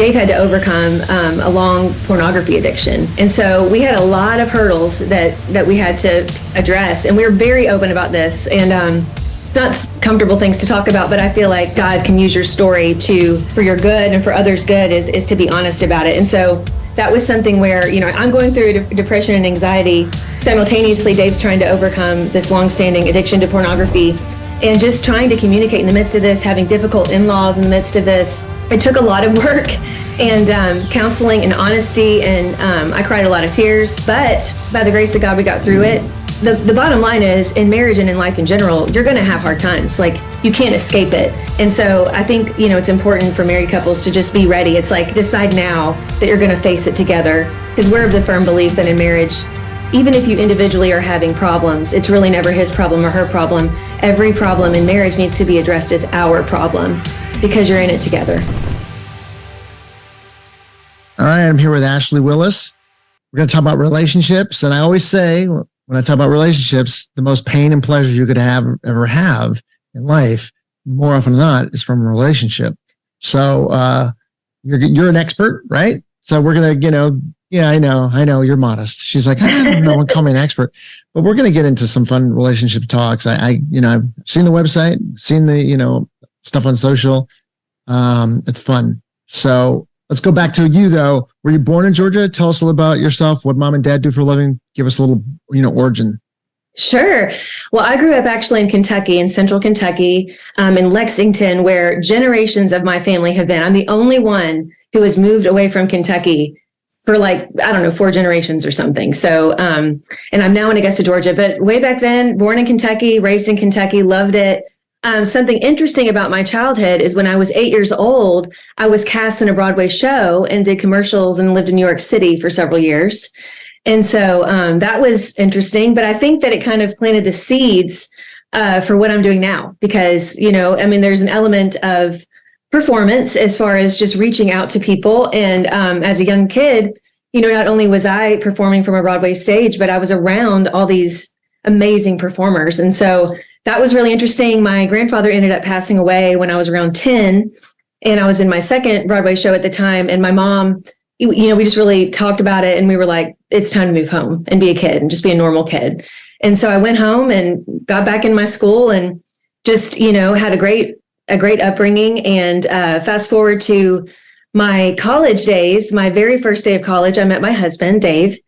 Dave had to overcome a long pornography addiction. And so we had a lot of hurdles that we had to address. And we were very open about this. And it's not comfortable things to talk about, but I feel like God can use your story for your good and for others' good is to be honest about it. And so that was something where, I'm going through depression and anxiety. Simultaneously, Dave's trying to overcome this longstanding addiction to pornography. And just trying to communicate in the midst of this, having difficult in-laws in the midst of this. It took a lot of work and counseling and honesty, and I cried a lot of tears, but by the grace of God, we got through it. The bottom line is, in marriage and in life in general, you're gonna have hard times. Like, you can't escape it. And so I think, it's important for married couples to just be ready. It's like, decide now that you're gonna face it together, because we're of the firm belief that in marriage, even if you individually are having problems, it's really never his problem or her problem. Every problem in marriage needs to be addressed as our problem because you're in it together. All right, I'm here with Ashley Willis. We're going to talk about relationships. And I always say, when I talk about relationships, the most pain and pleasure you could ever have in life, more often than not, is from a relationship. So you're an expert, right? So we're going to, yeah, I know, you're modest. She's like, I don't know, call me an expert, but we're going to get into some fun relationship talks. I've seen the website, seen the, stuff on social. It's fun. So let's go back to you though. Were you born in Georgia? Tell us a little about yourself, what mom and dad do for a living. Give us a little, origin. Sure. Well, I grew up actually in Kentucky, in central Kentucky, in Lexington, where generations of my family have been. I'm the only one who has moved away from Kentucky for 4 generations or something. So, and I'm now in Augusta, Georgia, but way back then, born in Kentucky, raised in Kentucky, loved it. Something interesting about my childhood is when I was 8 years old, I was cast in a Broadway show and did commercials and lived in New York City for several years. And so that was interesting, but I think that it kind of planted the seeds for what I'm doing now, because, there's an element of performance as far as just reaching out to people. And as a young kid, not only was I performing from a Broadway stage, but I was around all these amazing performers. And so that was really interesting. My grandfather ended up passing away when I was around 10, and I was in my second Broadway show at the time. And my mom, we just really talked about it, and we were like, it's time to move home and be a kid and just be a normal kid. And so I went home and got back in my school and just, had a great upbringing. And fast forward to my college days, my very first day of college, I met my husband, Dave,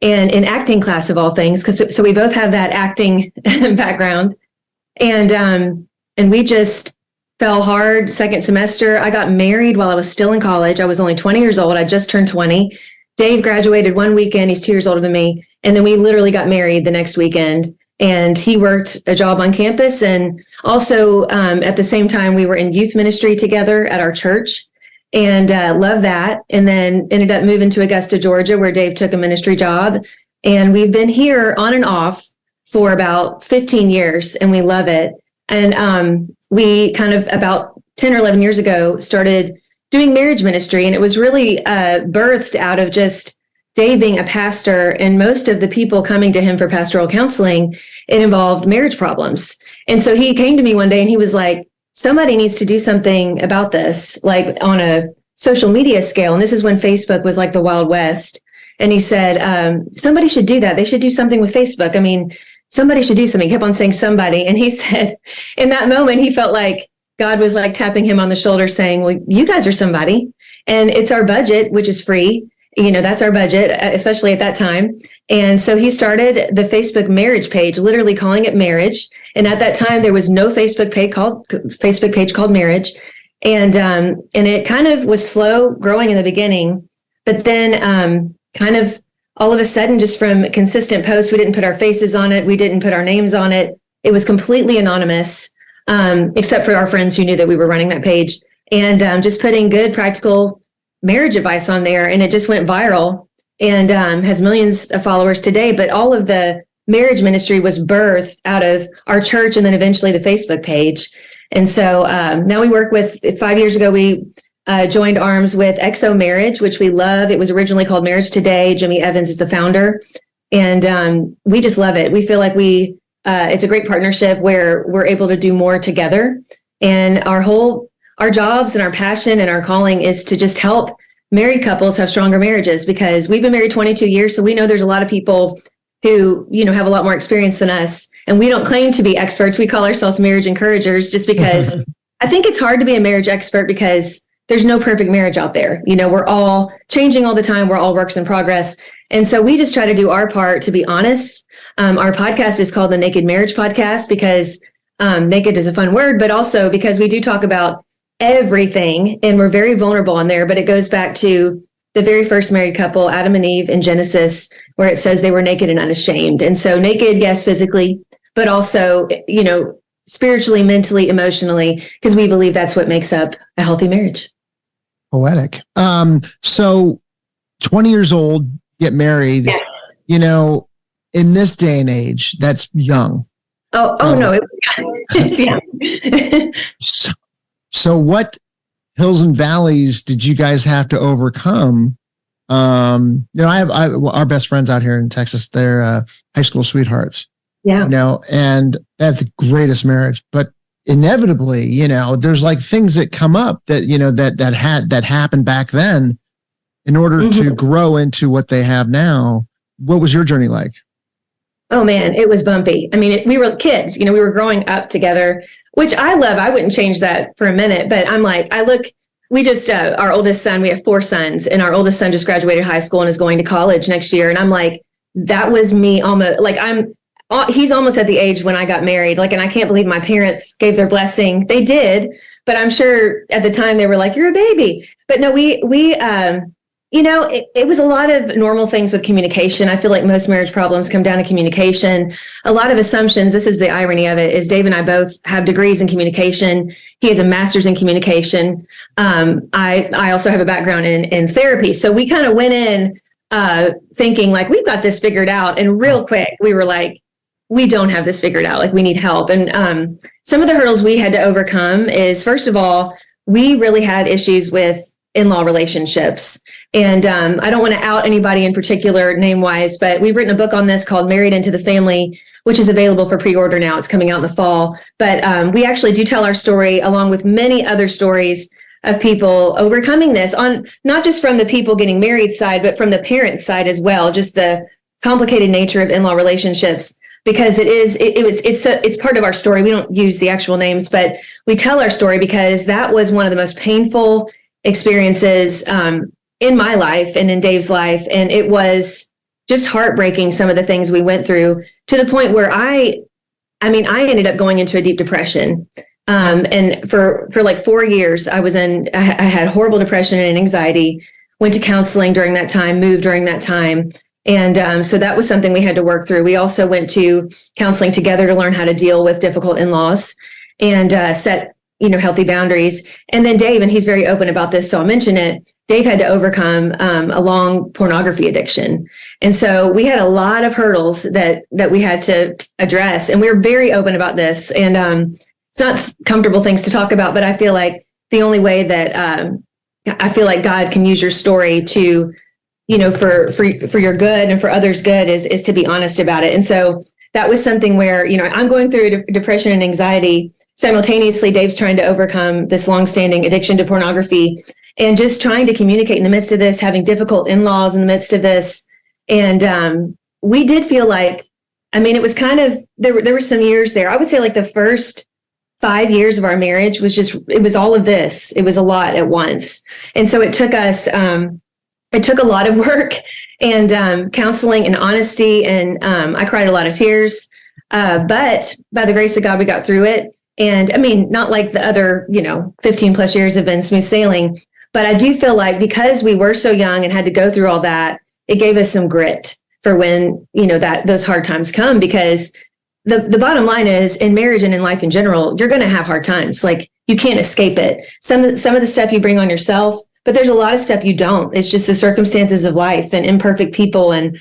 and in acting class of all things, so we both have that acting background. And we just fell hard second semester. I got married while I was still in college. I was only 20 years old. I just turned 20. Dave graduated one weekend. He's 2 years older than me. And then we literally got married the next weekend. And he worked a job on campus. And also at the same time, we were in youth ministry together at our church, and loved that. And then ended up moving to Augusta, Georgia, where Dave took a ministry job. And we've been here on and off for about 15 years, and we love it. And we kind of about 10 or 11 years ago started doing marriage ministry. And it was really birthed out of just Dave being a pastor, and most of the people coming to him for pastoral counseling, it involved marriage problems. And so he came to me one day and he was like, somebody needs to do something about this, like on a social media scale. And this is when Facebook was like the Wild West. And he said, somebody should do that. They should do something with Facebook. Somebody should do something. He kept on saying somebody. And he said, in that moment, he felt like God was like tapping him on the shoulder saying, well, you guys are somebody, and it's our budget, which is free. That's our budget, especially at that time. And so he started the Facebook marriage page, literally calling it Marriage. And at that time, there was no Facebook page called Marriage. And it kind of was slow growing in the beginning, but then kind of all of a sudden, just from consistent posts, we didn't put our faces on it. We didn't put our names on it. It was completely anonymous, except for our friends who knew that we were running that page, and just putting good, practical marriage advice on there. And it just went viral and has millions of followers today. But all of the marriage ministry was birthed out of our church and then eventually the Facebook page. And so now we work with, 5 years ago, we joined arms with XO Marriage, which we love. It was originally called Marriage Today. Jimmy Evans is the founder. And we just love it. We feel like it's a great partnership where we're able to do more together. And our jobs and our passion and our calling is to just help married couples have stronger marriages because we've been married 22 years. So we know there's a lot of people who, have a lot more experience than us. And we don't claim to be experts. We call ourselves marriage encouragers just because I think it's hard to be a marriage expert because there's no perfect marriage out there. We're all changing all the time. We're all works in progress. And so we just try to do our part to be honest. Our podcast is called the Naked Marriage Podcast because naked is a fun word, but also because we do talk about everything and we're very vulnerable on there. But it goes back to the very first married couple, Adam and Eve in Genesis, where it says they were naked and unashamed. And so naked, yes, physically, but also, spiritually, mentally, emotionally, because we believe that's what makes up a healthy marriage. Poetic. So 20 years old, get married, yes. In this day and age, that's young. No, it's young. So what hills and valleys did you guys have to overcome? I have our best friends out here in Texas. They're high school sweethearts. Yeah. And that's the greatest marriage. But inevitably, there's like things that come up that that happened back then in order to grow into what they have now. What was your journey like? Oh man, it was bumpy. I mean, we were kids, we were growing up together, which I love. I wouldn't change that for a minute, but I'm like, we just, our oldest son, we have 4 sons, and our oldest son just graduated high school and is going to college next year. And I'm like, that was me almost like he's almost at the age when I got married. Like, and I can't believe my parents gave their blessing. They did, but I'm sure at the time they were like, you're a baby. But no, it was a lot of normal things with communication. I feel like most marriage problems come down to communication. A lot of assumptions. This is the irony of it, is Dave and I both have degrees in communication. He has a master's in communication. I also have a background in therapy. So we kind of went in thinking like, we've got this figured out. And real quick, we were like, we don't have this figured out. Like, we need help. And some of the hurdles we had to overcome is, first of all, we really had issues with in-law relationships. And I don't want to out anybody in particular name-wise, but we've written a book on this called Married Into the Family, which is available for pre-order now. It's coming out in the fall. But we actually do tell our story along with many other stories of people overcoming this, on not just from the people getting married side, but from the parents side as well, just the complicated nature of in-law relationships. Because it's part of our story. We don't use the actual names, but we tell our story because that was one of the most painful experiences in my life and in Dave's life. And it was just heartbreaking, some of the things we went through, to the point where I ended up going into a deep depression. And for like 4 years, I had horrible depression and anxiety, went to counseling during that time, moved during that time. And so that was something we had to work through. We also went to counseling together to learn how to deal with difficult in-laws and set healthy boundaries. And then Dave, and he's very open about this, so I'll mention it, Dave had to overcome a long pornography addiction. And so we had a lot of hurdles that we had to address. And we were very open about this. And it's not comfortable things to talk about, but I feel like the only way that I feel like God can use your story to, for your good and for others' good is to be honest about it. And so that was something where, I'm going through depression and anxiety. Simultaneously, Dave's trying to overcome this longstanding addiction to pornography and just trying to communicate in the midst of this, having difficult in-laws in the midst of this. And we did feel like, it was kind of, there were some years there. I would say like the first 5 years of our marriage it was all of this. It was a lot at once. And so it took us, it took a lot of work and counseling and honesty. And I cried a lot of tears. But by the grace of God, we got through it. And not like the other, 15 plus years have been smooth sailing, but I do feel like because we were so young and had to go through all that, it gave us some grit for when, those hard times come, because the bottom line is, in marriage and in life in general, you're going to have hard times. Like, you can't escape it. Some of the stuff you bring on yourself, but there's a lot of stuff you don't. It's just the circumstances of life and imperfect people and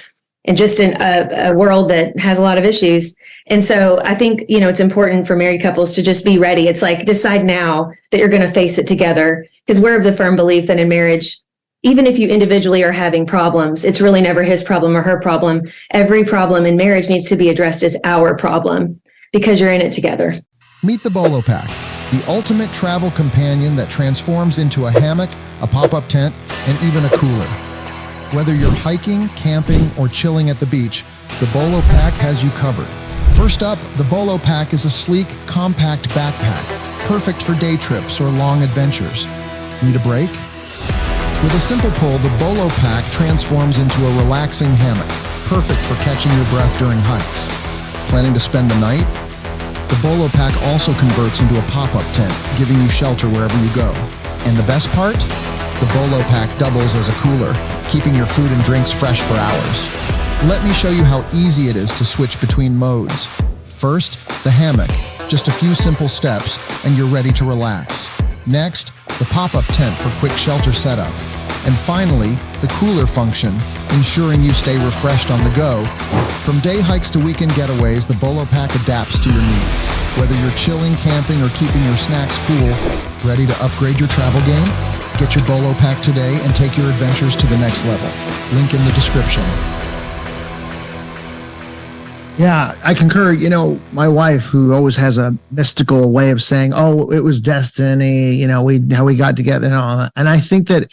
just in a world that has a lot of issues. And so I think, it's important for married couples to just be ready. It's like, decide now that you're going to face it together, because we're of the firm belief that in marriage, even if you individually are having problems, it's really never his problem or her problem. Every problem in marriage needs to be addressed as our problem, because you're in it together. Meet the Bolo Pack, The ultimate travel companion that transforms into a hammock, a pop-up tent, and even a cooler. Whether you're hiking, camping, or chilling at the beach, the Bolo Pack has you covered. First up, the Bolo Pack is a sleek, compact backpack, perfect for day trips or long adventures. Need a break? With a simple pull, the Bolo Pack transforms into a relaxing hammock, perfect for catching your breath during hikes. Planning to spend the night? The Bolo Pack also converts into a pop-up tent, giving you shelter wherever you go. And the best part? The Bolo Pack doubles as a cooler, keeping your food and drinks fresh for hours. Let me show you how easy it is to switch between modes. First, the hammock. Just a few simple steps, and you're ready to relax. Next, the pop-up tent for quick shelter setup. And finally, the cooler function, ensuring you stay refreshed on the go. From day hikes to weekend getaways, the Bolo Pack adapts to your needs. Whether you're chilling, camping, or keeping your snacks cool, ready to upgrade your travel game? Get your Bolo Pack today and take your adventures to the next level. Link in the description. Yeah, I concur. You know, my wife, who always has a mystical way of saying, "Oh, it was destiny," you know, how we got together and all that. And I think that,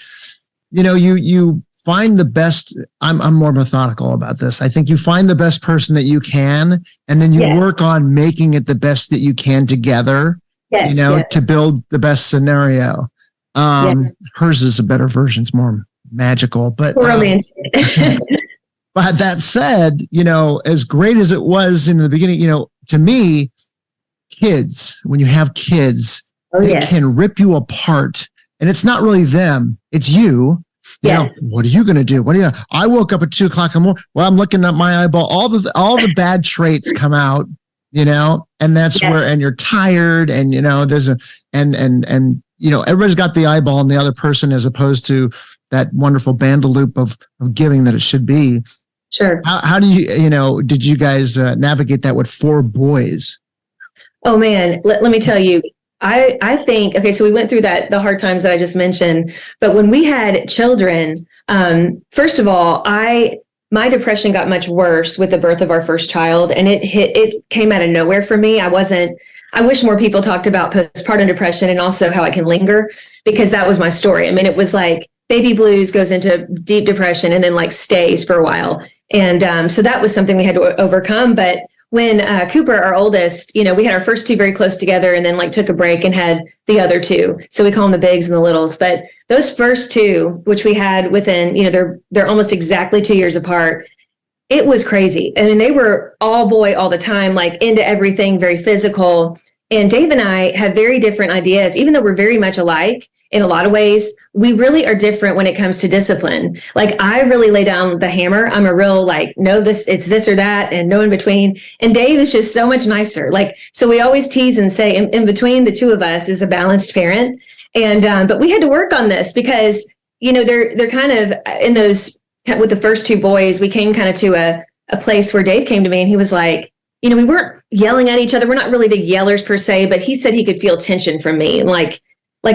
you know, you find the best. I'm more methodical about this. I think you find the best person that you can, and then you work on making it the best that you can together. Yes, you know, to build the best scenario. Hers is a better version. It's more magical, but romantic. But that said, you know, as great as it was in the beginning, you know, to me, kids, when you have kids, they can rip you apart. And it's not really them, it's you. You know, what are you going to do? I woke up at 2:00 in the morning. Well, I'm looking at my eyeball. All the bad traits come out, you know, and that's where, and you're tired, and, you know, there's and you know, everybody's got the eyeball on the other person, as opposed to that wonderful bandaloop of giving that it should be. Sure. How do you know, did you guys navigate that with 4 boys? Oh man, let me tell you, I think, okay, so we went through the hard times that I just mentioned, but when we had children, first of all, my depression got much worse with the birth of our first child, and it came out of nowhere for me. I wish more people talked about postpartum depression and also how it can linger, because that was my story. I mean, it was like baby blues goes into deep depression and then like stays for a while. And so that was something we had to overcome. But when Cooper, our oldest, you know, we had our first 2 very close together, and then like took a break and had the other 2. So we call them the bigs and the littles. But those first 2, which we had within, you know, they're almost exactly 2 years apart. It was crazy. I mean, they were all boy all the time, like into everything, very physical. And Dave and I have very different ideas, even though we're very much alike in a lot of ways. We really are different when it comes to discipline. Like, I really lay down the hammer. I'm a real, like, no, it's this or that, and no in between. And Dave is just so much nicer. Like, so we always tease and say in between the 2 of us is a balanced parent. And, but we had to work on this because, you know, they're kind of in those, with the first 2 boys, we came kind of to a place where Dave came to me and he was like, you know, we weren't yelling at each other. We're not really big yellers per se, but he said he could feel tension from me, like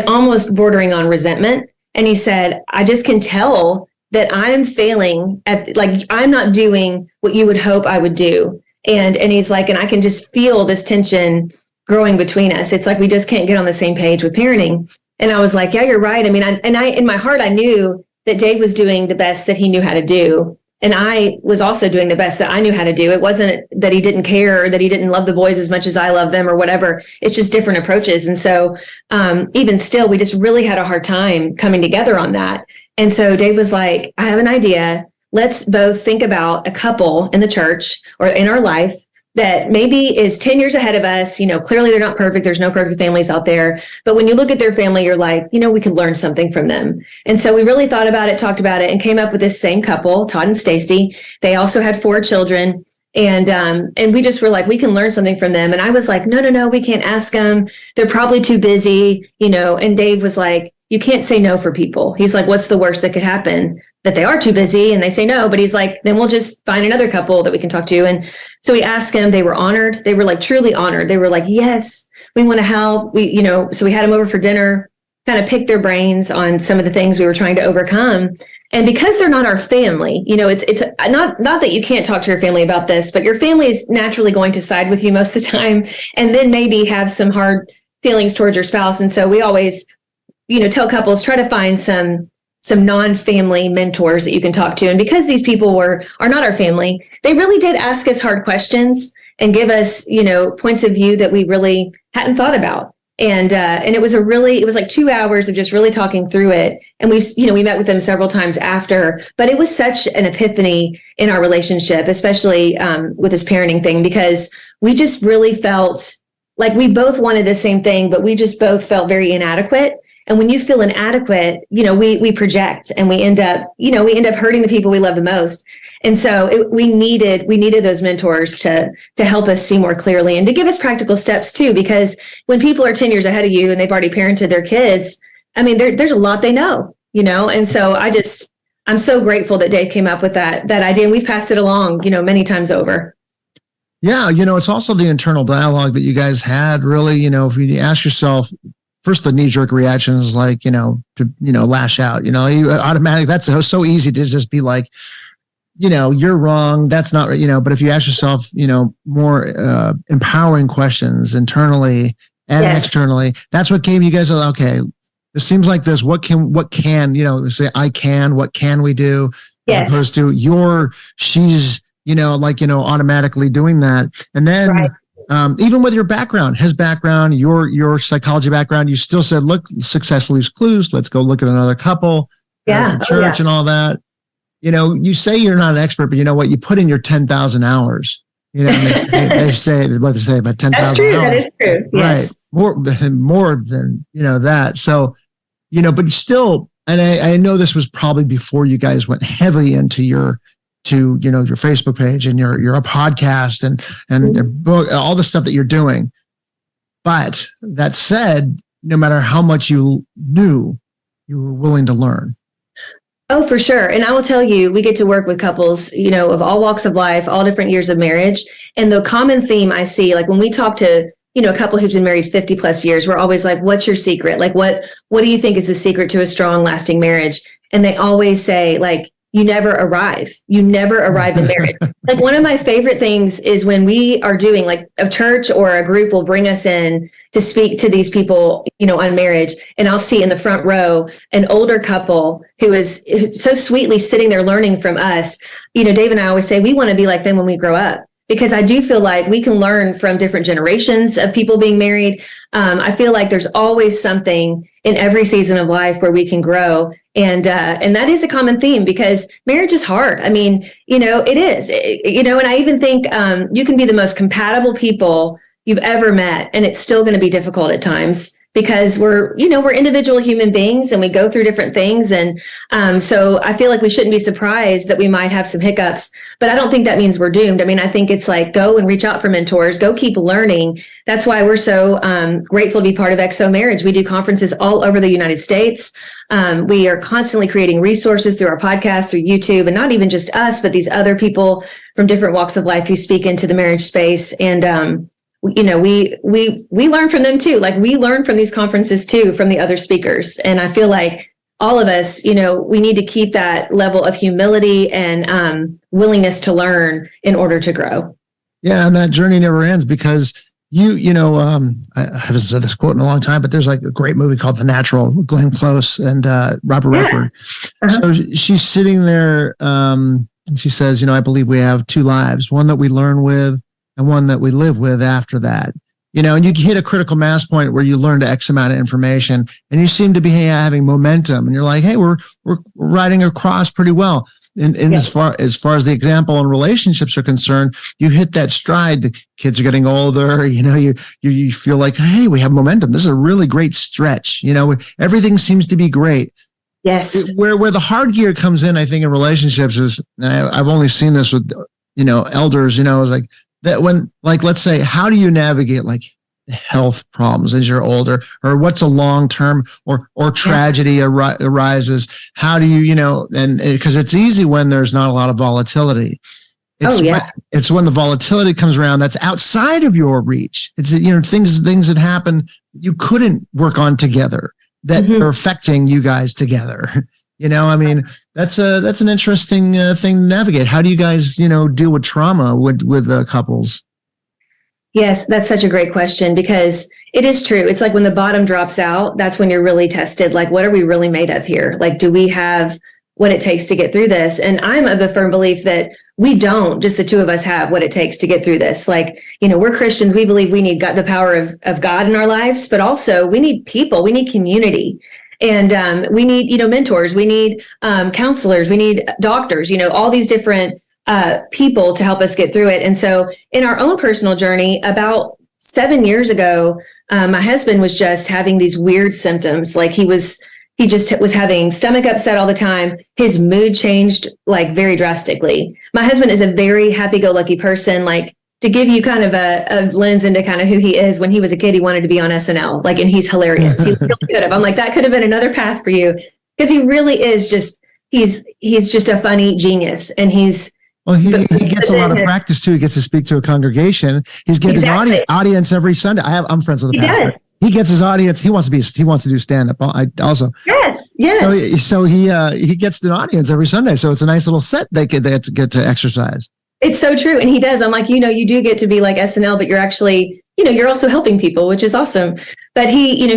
almost bordering on resentment. And he said, I just can tell that I'm failing at, like, I'm not doing what you would hope I would do. And he's like, and I can just feel this tension growing between us. It's like, we just can't get on the same page with parenting. And I was like, yeah, you're right. I mean, in my heart, I knew that Dave was doing the best that he knew how to do. And I was also doing the best that I knew how to do. It wasn't that he didn't care or that he didn't love the boys as much as I love them or whatever. It's just different approaches. And so even still, we just really had a hard time coming together on that. And so Dave was like, I have an idea. Let's both think about a couple in the church or in our life that maybe is 10 years ahead of us. You know, clearly they're not perfect. There's no perfect families out there. But when you look at their family, you're like, you know, we could learn something from them. And so we really thought about it, talked about it, and came up with this same couple, Todd and Stacy. They also had 4 children. And we just were like, we can learn something from them. And I was like, no, we can't ask them. They're probably too busy, you know. And Dave was like, you can't say no for people. He's like, what's the worst that could happen? That they are too busy and they say no. But he's like, then we'll just find another couple that we can talk to. And so we asked them. They were honored. They were like truly honored. They were like, yes, we want to help. We, you know, so we had them over for dinner, kind of picked their brains on some of the things we were trying to overcome. And because they're not our family, you know, it's not that you can't talk to your family about this, but your family is naturally going to side with you most of the time, and then maybe have some hard feelings towards your spouse. And so we always, tell couples, try to find some non-family mentors that you can talk to. And because these people are not our family, they really did ask us hard questions and give us, points of view that we really hadn't thought about. And it was like 2 hours of just really talking through it. And we met with them several times after, but it was such an epiphany in our relationship, especially with this parenting thing, because we just really felt like we both wanted the same thing, but we just both felt very inadequate. And when you feel inadequate, we project and we end up hurting the people we love the most. And so we needed those mentors to help us see more clearly and to give us practical steps too, because when people are 10 years ahead of you and they've already parented their kids, I mean, there's a lot they know, and so I'm so grateful that Dave came up with that idea, and we've passed it along, many times over. Yeah. It's also the internal dialogue that you guys had really, if you ask yourself, first, the knee-jerk reaction is like, to lash out, you automatically, that's so easy to just be like, you're wrong. That's not right. But if you ask yourself, more empowering questions internally and externally, that's what came. You guys are okay. This seems like this. What can, say I can, what can we do? As opposed to she's, automatically doing that. And then, right. Even with your background, his background, your psychology background, you still said, look, success leaves clues. Let's go look at another couple, church and all that. You say you're not an expert, but you know what? You put in your 10,000 hours. They say about 10,000 That's true. hours. That is true. Yes. Right. More than, that. So, but still, and I know this was probably before you guys went heavily into your Facebook page and your podcast and your book, all the stuff that you're doing. But that said, no matter how much you knew, you were willing to learn. Oh, for sure. And I will tell you, we get to work with couples, of all walks of life, all different years of marriage. And the common theme I see, like when we talk to, a couple who's been married 50 plus years, we're always like, what's your secret? Like, what do you think is the secret to a strong, lasting marriage? And they always say, like, you never arrive. You never arrive in marriage. Like one of my favorite things is when we are doing like a church or a group will bring us in to speak to these people, on marriage. And I'll see in the front row an older couple who is so sweetly sitting there learning from us. Dave and I always say we want to be like them when we grow up, because I do feel like we can learn from different generations of people being married. I feel like there's always something in every season of life where we can grow. And that is a common theme, because marriage is hard. I mean, it is, and I even think you can be the most compatible people you've ever met, and it's still going to be difficult at times, because we're individual human beings and we go through different things. And so I feel like we shouldn't be surprised that we might have some hiccups, but I don't think that means we're doomed. I mean, I think it's like, go and reach out for mentors, go keep learning. That's why we're so grateful to be part of XO Marriage. We do conferences all over the United States. We are constantly creating resources through our podcast, through YouTube, and not even just us, but these other people from different walks of life who speak into the marriage space. And, we learn from them too. Like we learn from these conferences too, from the other speakers. And I feel like all of us, we need to keep that level of humility and willingness to learn in order to grow. Yeah. And that journey never ends, because I haven't said this quote in a long time, but there's like a great movie called The Natural, Glenn Close and Robert Redford. So she's sitting there. And she says, I believe we have two lives, one that we learn with and one that we live with after that. And you hit a critical mass point where you learn to X amount of information and you seem to be having momentum, and you're like, hey, we're riding across pretty well. And as far as the example in relationships are concerned, you hit that stride. The kids are getting older. You feel like, hey, we have momentum. This is a really great stretch. Everything seems to be great. Yes. Where the hard gear comes in, I think, in relationships is, and I've only seen this with, elders, like that when, like, let's say, how do you navigate like health problems as you're older, or what's a long-term or tragedy arises? How do you, and because it's easy when there's not a lot of volatility. It's when the volatility comes around that's outside of your reach. It's, things that happen you couldn't work on together that are affecting you guys together. That's an interesting thing to navigate. How do you guys, deal with trauma with couples? Yes, that's such a great question, because it is true. It's like when the bottom drops out, that's when you're really tested. Like, what are we really made of here? Like, do we have what it takes to get through this? And I'm of the firm belief that we don't, just the two of us have what it takes to get through this. Like, we're Christians. We believe we need God, the power of God in our lives, but also we need people, we need community. And we need, mentors, we need counselors, we need doctors, all these different people to help us get through it. And so in our own personal journey, about 7 years ago, my husband was just having these weird symptoms. Like he just was having stomach upset all the time. His mood changed like very drastically. My husband is a very happy-go-lucky person. Like, to give you kind of a lens into kind of who he is, when he was a kid, he wanted to be on SNL, like, and he's hilarious. He really could have. I'm like, that could have been another path for you, because he really is just, he's just a funny genius. And well, he gets a lot of practice too. He gets to speak to a congregation. He's getting an audience every Sunday. I'm friends with the pastor. Does. He gets his audience. He wants to do stand up. I also. Yes. So he gets an audience every Sunday. So it's a nice little set they have to get to exercise. It's so true. And he does. I'm like, you do get to be like SNL, but you're actually, you're also helping people, which is awesome. But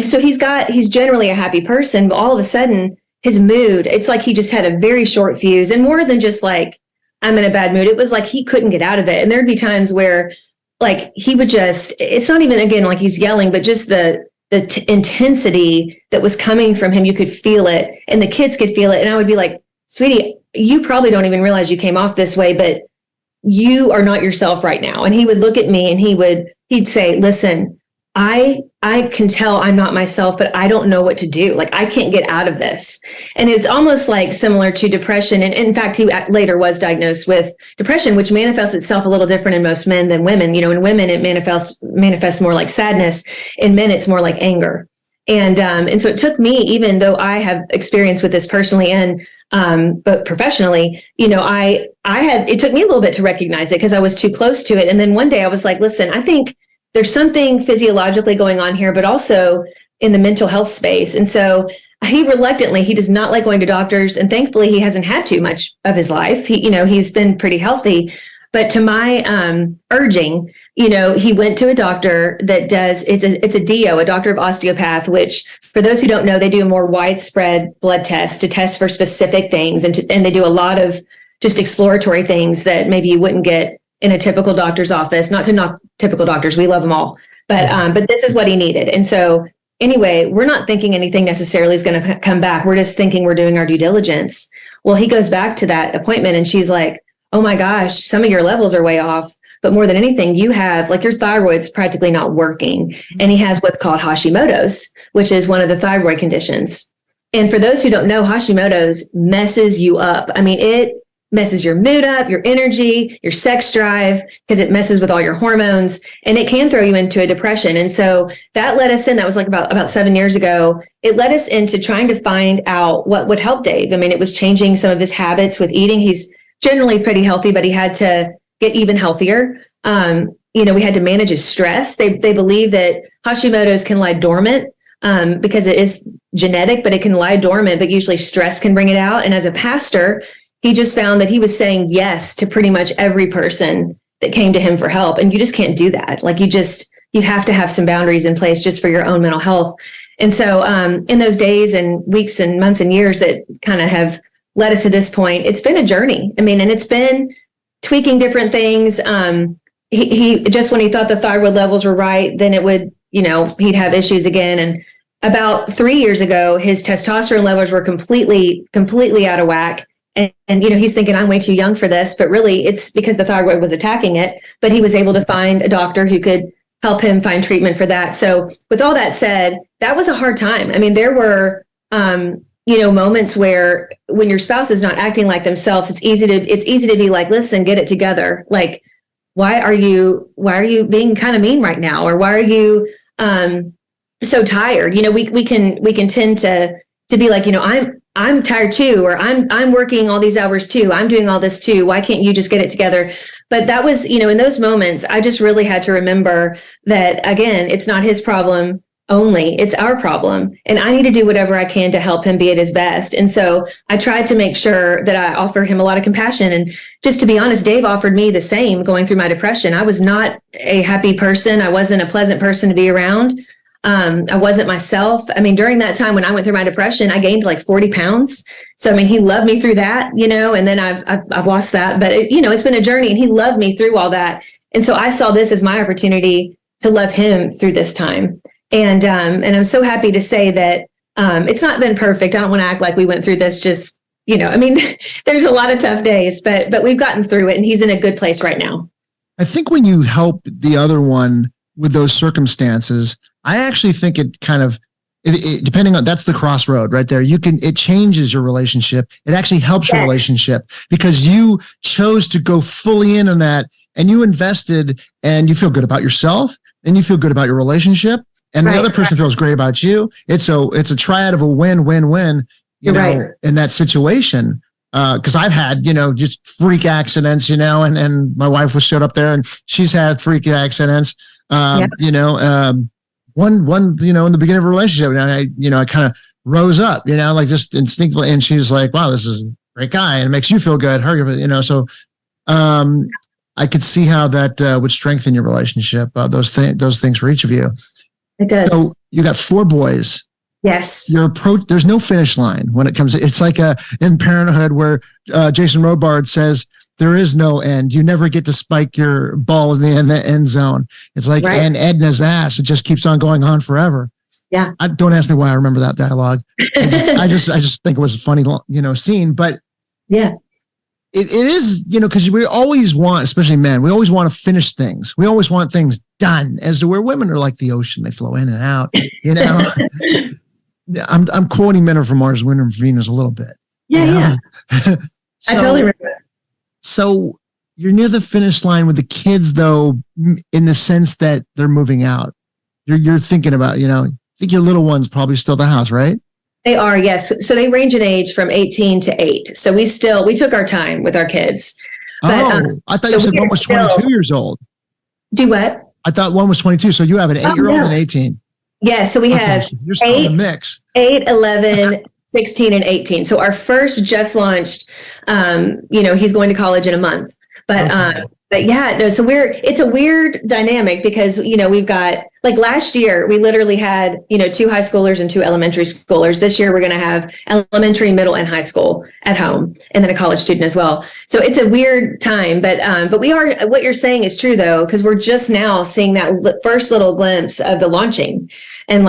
so he's generally a happy person, but all of a sudden his mood, it's like he just had a very short fuse, and more than just like, I'm in a bad mood. It was like he couldn't get out of it. And there'd be times where like he would just, it's not even, again, like he's yelling, but just the intensity that was coming from him, you could feel it, and the kids could feel it. And I would be like, sweetie, you probably don't even realize you came off this way, but you are not yourself right now. And he would look at me and he'd say, listen, I can tell I'm not myself, but I don't know what to do. Like, I can't get out of this. And it's almost like similar to depression. And in fact, he later was diagnosed with depression, which manifests itself a little different in most men than women. In women, it manifests more like sadness. In men, it's more like anger. And so it took me, even though I have experience with this personally and but professionally, it took me a little bit to recognize it, because I was too close to it. And then one day I was like, listen, I think there's something physiologically going on here, but also in the mental health space. And so he does not like going to doctors. And thankfully he hasn't had too much of his life. He's been pretty healthy. But to my urging, he went to a doctor that does, it's a DO, a doctor of osteopath, which for those who don't know, they do a more widespread blood test to test for specific things. And they do a lot of just exploratory things that maybe you wouldn't get in a typical doctor's office. Not to knock typical doctors, we love them all. But this is what he needed. And so anyway, we're not thinking anything necessarily is going to come back. We're just thinking we're doing our due diligence. Well, he goes back to that appointment and she's like, oh my gosh, some of your levels are way off. But more than anything, you have, like, your thyroid's practically not working. And he has what's called Hashimoto's, which is one of the thyroid conditions. And for those who don't know, Hashimoto's messes you up. I mean, it messes your mood up, your energy, your sex drive, because it messes with all your hormones, and it can throw you into a depression. And so that led us in, that was like about 7 years ago. It led us into trying to find out what would help Dave. I mean, it was changing some of his habits with eating. He's generally pretty healthy, but he had to get even healthier. We had to manage his stress. They believe that Hashimoto's can lie dormant because it is genetic, but it can lie dormant, but usually stress can bring it out. And as a pastor, he just found that he was saying yes to pretty much every person that came to him for help. And you just can't do that. Like, you have to have some boundaries in place just for your own mental health. And so in those days and weeks and months and years that kind of have led us to this point, it's been a journey. I mean, and it's been tweaking different things. He just, when he thought the thyroid levels were right, then it would, he'd have issues again. And about 3 years ago, his testosterone levels were completely out of whack. And he's thinking, I'm way too young for this, but really it's because the thyroid was attacking it. But he was able to find a doctor who could help him find treatment for that. So with all that said, that was a hard time. I mean, there were, moments where when your spouse is not acting like themselves, it's easy to be like, listen, get it together. Like, why are you being kind of mean right now? Or why are you so tired? We can tend to be like, I'm tired too, or I'm working all these hours too. I'm doing all this too. Why can't you just get it together? But that was, in those moments, I just really had to remember that, again, it's not his problem. only. It's our problem. And I need to do whatever I can to help him be at his best. And so I tried to make sure that I offered him a lot of compassion. And just to be honest, Dave offered me the same going through my depression. I was not a happy person. I wasn't a pleasant person to be around. I wasn't myself. I mean, during that time when I went through my depression, I gained like 40 pounds. So, I mean, he loved me through that, and then I've lost that, but it's been a journey, and he loved me through all that. And so I saw this as my opportunity to love him through this time. And I'm so happy to say that it's not been perfect. I don't want to act like we went through this just, there's a lot of tough days, but we've gotten through it, and he's in a good place right now. I think when you help the other one with those circumstances, I actually think it kind of, depending on, that's the crossroad right there. It changes your relationship. It actually helps your relationship because you chose to go fully in on that, and you invested, and you feel good about yourself, and you feel good about your relationship. And the other person feels great about you. It's a triad of a win-win-win, in that situation. Cause I've had, just freak accidents, and my wife showed up there, and she's had freak accidents. One, in the beginning of a relationship, and I kind of rose up, like just instinctively. And she's like, wow, this is a great guy. And it makes you feel good. So, I could see how that would strengthen your relationship, those things for each of you. It does. So you got 4 boys. Yes. Your approach, there's no finish line when it comes to, it's like in Parenthood where Jason Robard says there is no end. You never get to spike your ball in the end zone. It's like and Edna's ass. It just keeps on going on forever. Yeah. Don't ask me why I remember that dialogue. I just think it was a funny, scene, but yeah. It is, because we always want, especially men, we always want to finish things. We always want things done, as to where women are like the ocean. They flow in and out, I'm quoting Men Are From Mars, Women Are From Venus a little bit. Yeah. I totally remember. So you're near the finish line with the kids, though, in the sense that they're moving out. You're thinking about, I think your little one's probably still at the house, right? They are, yes. So they range in age from 18 to 8. So we took our time with our kids. But, I thought you said one was 22 years old. Do what? I thought one was 22. So you have an 8-year-old and 18. Yeah. So we have so you're still in the mix. 8, 11, 16, and 18. So our first just launched, he's going to college in a month. But yeah, no, so it's a weird dynamic because, we've got, like last year, we literally had, 2 high schoolers and 2 elementary schoolers. This year, we're going to have elementary, middle, and high school at home, and then a college student as well. So it's a weird time, but what you're saying is true though, because we're just now seeing that first little glimpse of the launching, and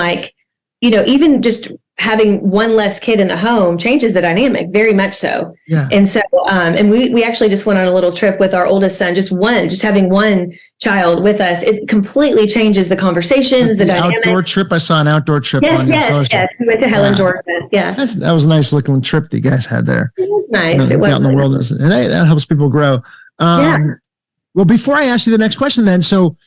even just having one less kid in the home changes the dynamic very much so. Yeah. And so, and we actually just went on a little trip with our oldest son, just having one child with us. It completely changes the conversations, the dynamic. Outdoor trip. I saw an outdoor trip. Yes. We went to Helen, Georgia. Yeah. That was a nice looking trip that you guys had there. It was nice. It was out in the wilderness. And that helps people grow. Well, before I ask you the next question then, so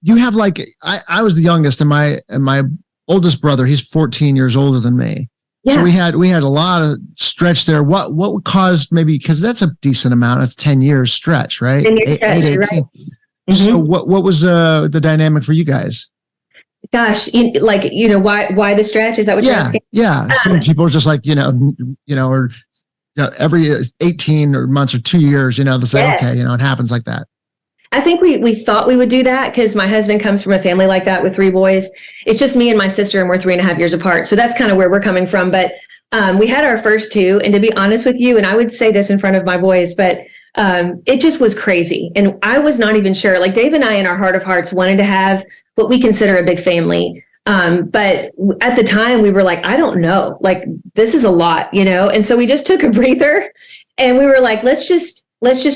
you have I was the youngest and my oldest brother, he's 14 years older than me. Yeah. So we had a lot of stretch there. What caused, maybe, because that's a decent amount. That's 10 years stretch, right? 8, 18. Right. Mm-hmm. So what was the dynamic for you guys? Gosh, why the stretch? Is that what you're asking? Yeah. Some people are just like, or every 18 months or 2 years, they'll say, okay, it happens like that. I think we thought we would do that because my husband comes from a family like that with 3 boys. It's just me and my sister, and we're 3.5 years apart. So that's kind of where we're coming from. But we had our first 2. And to be honest with you, and I would say this in front of my boys, but it just was crazy. And I was not even sure. Like Dave and I, in our heart of hearts, wanted to have what we consider a big family. But at the time we were like, I don't know, like this is a lot, And so we just took a breather, and we were like, let's just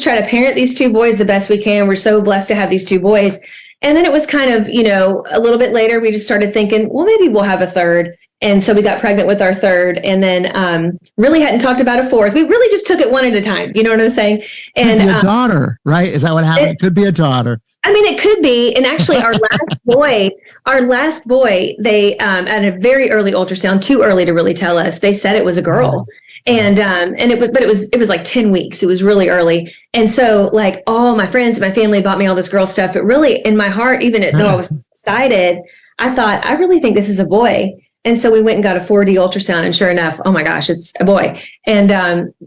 try to parent these 2 boys the best we can. We're so blessed to have these 2 boys. And then it was kind of, a little bit later, we just started thinking, well, maybe we'll have a 3rd. And so we got pregnant with our 3rd, and then really hadn't talked about a 4th. We really just took it one at a time. You know what I'm saying? And could be a daughter, right? Is that what happened? It could be a daughter. I mean, it could be. And actually our last boy, they, at a very early ultrasound, too early to really tell us, they said it was a girl. And it was like 10 weeks. It was really early. And so all my friends and my family bought me all this girl stuff, but really in my heart, even though I was excited, I thought, I really think this is a boy. And so we went and got a 4D ultrasound, and sure enough, oh my gosh, it's a boy. And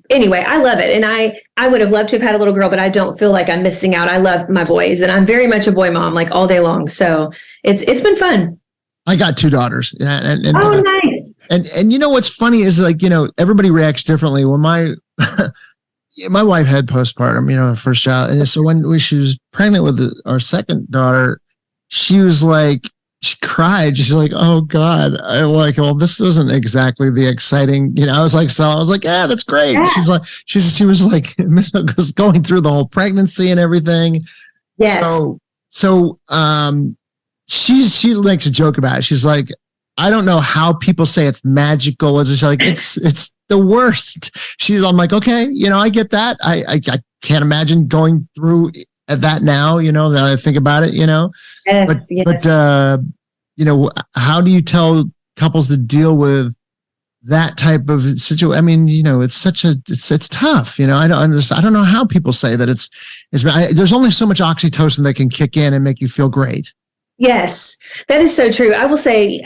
anyway, I love it. And I would have loved to have had a little girl, but I don't feel like I'm missing out. I love my boys, and I'm very much a boy mom, like all day long. So it's been fun. I got 2 daughters. And oh, nice. And you know, what's funny is, like, you know, everybody reacts differently. When my wife had postpartum, you know, her first child. And so when she was pregnant with our second daughter, she was like, she cried. She's like, oh God. I'm like, well, this wasn't exactly the exciting, you know, I was like, yeah, that's great. Yeah. She was like, going through the whole pregnancy and everything. Yes. So she likes to joke about it. She's like, I don't know how people say it's magical. It's just like, it's the worst. I'm like, okay, you know, I get that. I can't imagine going through that now, you know, that I think about it, you know. Yes, but you know, how do you tell couples to deal with that type of situation? I mean, you know, it's tough, you know. I don't know how people say that there's only so much oxytocin that can kick in and make you feel great. Yes, that is so true. I will say,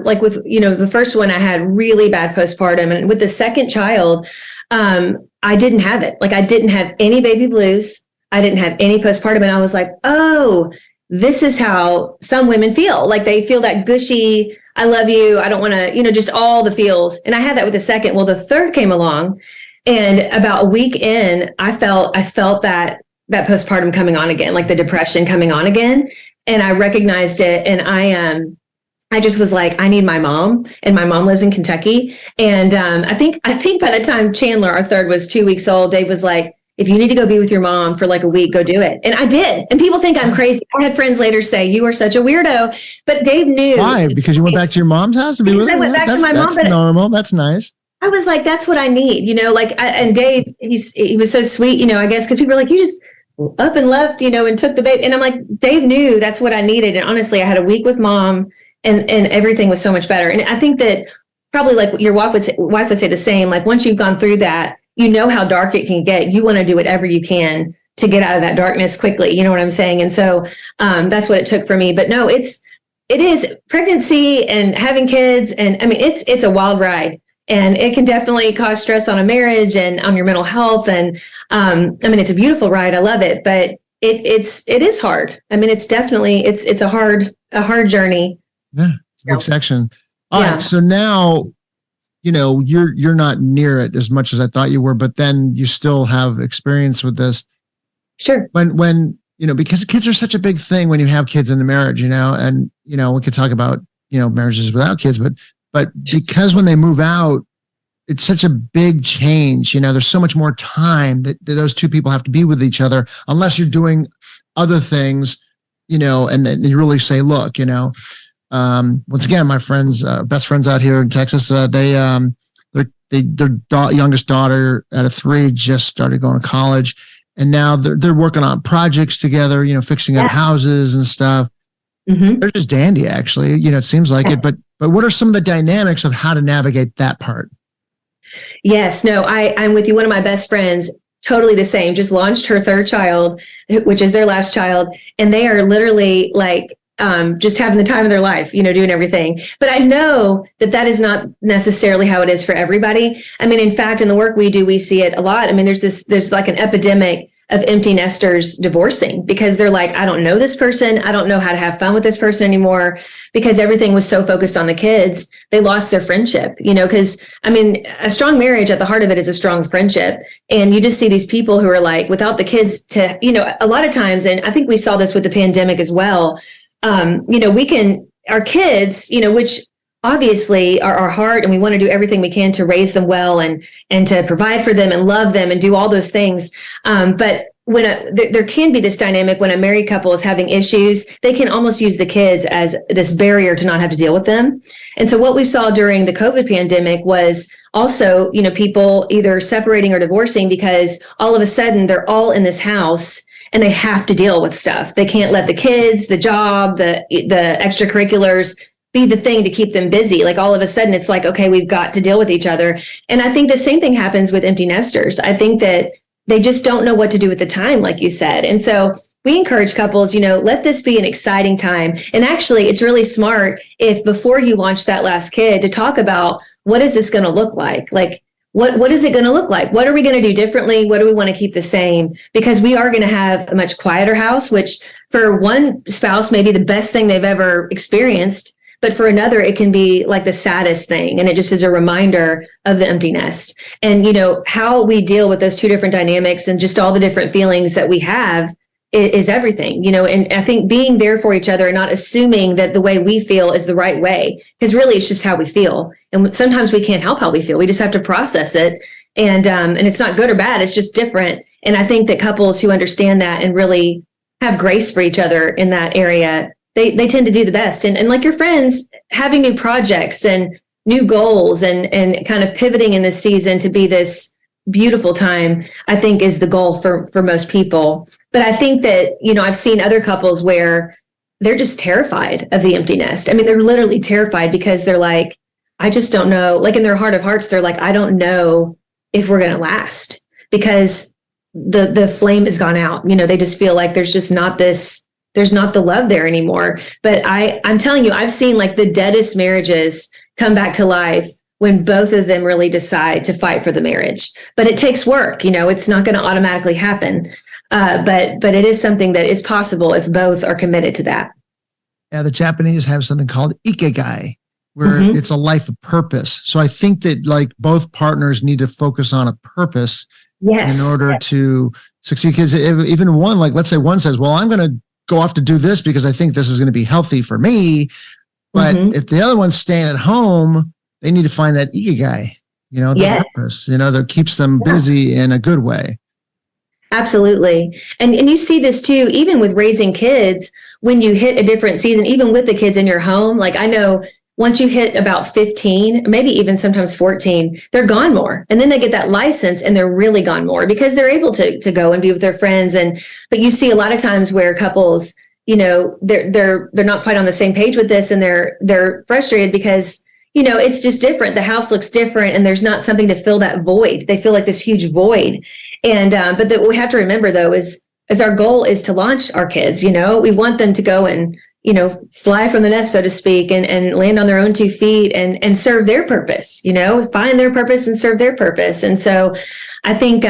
like with, you know, the first one, I had really bad postpartum, and with the second child, I didn't have it. Like, I didn't have any baby blues. I didn't have any postpartum. And I was like, oh, this is how some women feel. Like, they feel that gushy, I love you, I don't want to, you know, just all the feels. And I had that with the second. Well, the third came along, and about a week in, I felt that postpartum coming on again, like the depression coming on again. And I recognized it. And I just was like, I need my mom, and my mom lives in Kentucky. And I think by the time Chandler, our third, was 2 weeks old, Dave was like, if you need to go be with your mom for like a week, go do it. And I did. And people think I'm crazy. I had friends later say, you are such a weirdo. But Dave knew. Why? Because you went back to your mom's house to be with her? I went back to my mom. That's normal. That's nice. I was like, that's what I need, you know, like, and Dave, he was so sweet, you know, I guess, because people are like, you just up and left, you know, and took the baby. And I'm like, Dave knew that's what I needed. And honestly, I had a week with mom, and everything was so much better. And I think that probably, like your wife would say the same, like, once you've gone through that, you know how dark it can get. You want to do whatever you can to get out of that darkness quickly. You know what I'm saying? And so that's what it took for me. But no, it is pregnancy and having kids. And I mean, it's a wild ride, and it can definitely cause stress on a marriage and on your mental health. And I mean, it's a beautiful ride. I love it, but it is hard. I mean, it's definitely, it's a hard journey. Yeah. It's a big section. All right. So now, you know, you're not near it as much as I thought you were, but then you still have experience with this. Sure. When, you know, because kids are such a big thing when you have kids in the marriage, you know, and, you know, we could talk about, you know, marriages without kids, but because when they move out, it's such a big change. You know, there's so much more time that those two people have to be with each other, unless you're doing other things, you know, and then you really say, look, you know, once again, my friends, best friends out here in Texas, their youngest daughter out of 3 just started going to college, and now they're working on projects together, you know, fixing up houses and stuff. Mm-hmm. They're just dandy, actually. You know, it seems like it, but what are some of the dynamics of how to navigate that part? Yes, no, I'm with you. One of my best friends, totally the same, just launched her third child, which is their last child. And they are literally like, just having the time of their life, you know, doing everything. But I know that is not necessarily how it is for everybody. I mean, in fact, in the work we do, we see it a lot. I mean, there's like an epidemic of empty nesters divorcing because they're like, I don't know this person. I don't know how to have fun with this person anymore, because everything was so focused on the kids. They lost their friendship, you know, because I mean, a strong marriage at the heart of it is a strong friendship. And you just see these people who are like, without the kids to, you know, a lot of times, and I think we saw this with the pandemic as well. You know, our kids, you know, which obviously are our heart, and we want to do everything we can to raise them well and to provide for them and love them and do all those things. But when there can be this dynamic when a married couple is having issues, they can almost use the kids as this barrier to not have to deal with them. And so what we saw during the COVID pandemic was also, you know, people either separating or divorcing because all of a sudden they're all in this house and they have to deal with stuff. They can't let the kids, the job, the extracurriculars be the thing to keep them busy. Like all of a sudden it's like, okay, we've got to deal with each other. And I think the same thing happens with empty nesters. I think that they just don't know what to do with the time, like you said. And so we encourage couples, let this be an exciting time. And actually, it's really smart if before you launch that last kid to talk about what is this going to look like? Like, what is it going to look like? What are we going to do differently? What do we want to keep the same? Because we are going to have a much quieter house, which for one spouse may be the best thing they've ever experienced. But for another, it can be like the saddest thing. And it just is a reminder of the empty nest. And, how we deal with those two different dynamics and just all the different feelings that we have is everything, and I think being there for each other and not assuming that the way we feel is the right way, because really it's just how we feel. And sometimes we can't help how we feel. We just have to process it. And it's not good or bad. It's just different. And I think that couples who understand that and really have grace for each other in that area, they tend to do the best. And like your friends, having new projects and new goals and kind of pivoting in this season to be this beautiful time, I think is the goal for most people. But I think that, I've seen other couples where they're just terrified of the empty nest. I mean, they're literally terrified because they're like, I just don't know. Like in their heart of hearts, they're like, I don't know if we're going to last because the flame has gone out. They just feel like there's not the love there anymore. But I'm telling you, I've seen like the deadest marriages come back to life when both of them really decide to fight for the marriage. But it takes work, it's not going to automatically happen. But it is something that is possible if both are committed to that. Yeah, the Japanese have something called ikigai, where it's a life of purpose. So I think that like both partners need to focus on a purpose in order to succeed. Because even one, like let's say one says, well, I'm going to go off to do this because I think this is going to be healthy for me. But if the other one's staying at home, they need to find that ikigai, the purpose, that keeps them busy in a good way. Absolutely. And you see this too, even with raising kids, when you hit a different season, even with the kids in your home, like I know once you hit about 15, maybe even sometimes 14, they're gone more. And then they get that license and they're really gone more because they're able to go and be with their friends. But you see a lot of times where couples, they're not quite on the same page with this and they're frustrated because it's just different. The house looks different and there's not something to fill that void. They feel like this huge void. And, but what we have to remember though, is our goal is to launch our kids, we want them to go and, fly from the nest, so to speak, and land on their own 2 feet and serve their purpose, find their purpose and serve their purpose. And so I think